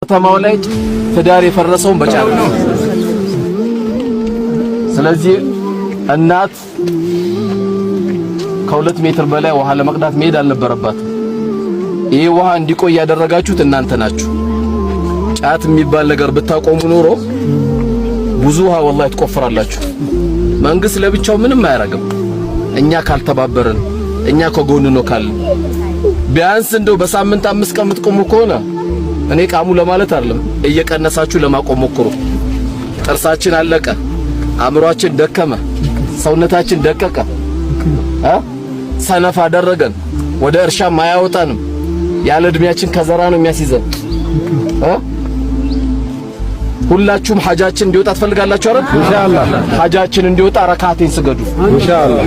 ከተማው ላይ ትዳር የፈረሰውን በጫት ነው። ስለዚህ እናት ከ2 ሜትር በላይ ውሃ ለመቅዳት መሄድ አልነበረባትም። ይሄ ውሃ እንዲቆይ ያደረጋችሁት እናንተ ናችሁ። ጫት የሚባል ነገር ብታቆሙ ኖሮ ብዙ ውሃ ወላሂ ትቆፍራላችሁ። መንግስት ለብቻው ምንም አያረግም። እኛ ካልተባበርን፣ እኛ ከጎን ነው ካል ቢያንስ እንደው በሳምንት 5 ቀን የምትቆሙ ከሆነ እኔ ቃሙ ለማለት አይደለም፣ እየቀነሳችሁ ለማቆም ሞክሩ። ጥርሳችን አለቀ፣ አእምሮአችን ደከመ፣ ሰውነታችን ደቀቀ፣ ሰነፍ አደረገን፣ ወደ እርሻም አያወጣንም። ያለ እድሜያችን ከዘራ ነው የሚያስይዘን። ሁላችሁም ሐጃችን እንዲወጣ ትፈልጋላችሁ አይደል? ኢንሻአላህ ሐጃችን እንዲወጣ ረካዓቴን ስገዱ ኢንሻአላህ።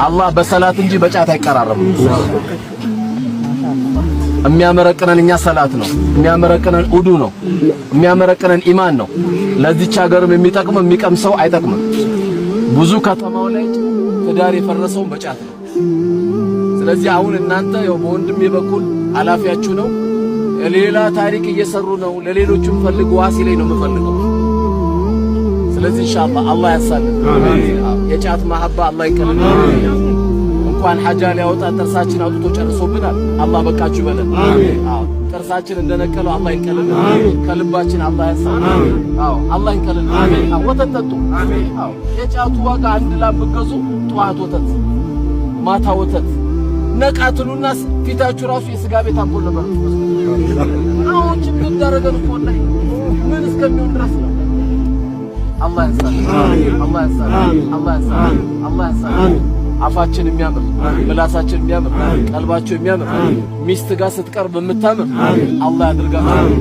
አላህ በሰላት እንጂ በጫት አይቀራረብም። የሚያመረቅነን እኛ ሰላት ነው፣ የሚያመረቅነን ኡዱ ነው፣ የሚያመረቅነን ኢማን ነው። ለዚች ሀገርም የሚጠቅም የሚቀምሰው አይጠቅምም። ብዙ ከተማው ላይ ትዳር የፈረሰውን በጫት ነው። ስለዚህ አሁን እናንተ ያው በወንድሜ በኩል ኃላፊያችሁ ነው። ሌላ ታሪክ እየሰሩ ነው። ለሌሎችም ፈልጉ ዋሲ ላይ ነው የምፈልገው። ስለዚህ ኢንሻአላህ አላህ ያሳልን። የጫት ማህባ አላህ ይከልል። እንኳን ሐጃ ሊያወጣ ጥርሳችን አውጥቶ ጨርሶብናል። አላህ በቃችሁ ይበለን። ጥርሳችን እንደነቀለው አላህ ይከልል። ከልባችን አላህ ያሳልን። አላህ ይከልል። ወተት ጠጡ። የጫቱ ዋጋ አንድ ላም ብትገዙ ጠዋት ወተት ማታ ወተት ነቃትሉና ፊታችሁ ራሱ የስጋ ቤት አምፖል ነበር። አሁን ችግር ዳረገን እኮ ላይ ምን እስከሚሆን ድረስ ነው። አላህ ያሳልን። አላህ ያሳልን። አላህ ያሳልን። አላህ ያሳልን። አፋችን የሚያምር ምላሳችን የሚያምር ቀልባችን የሚያምር ሚስት ጋር ስትቀርብ የምታምር አላህ ያድርጋችሁ።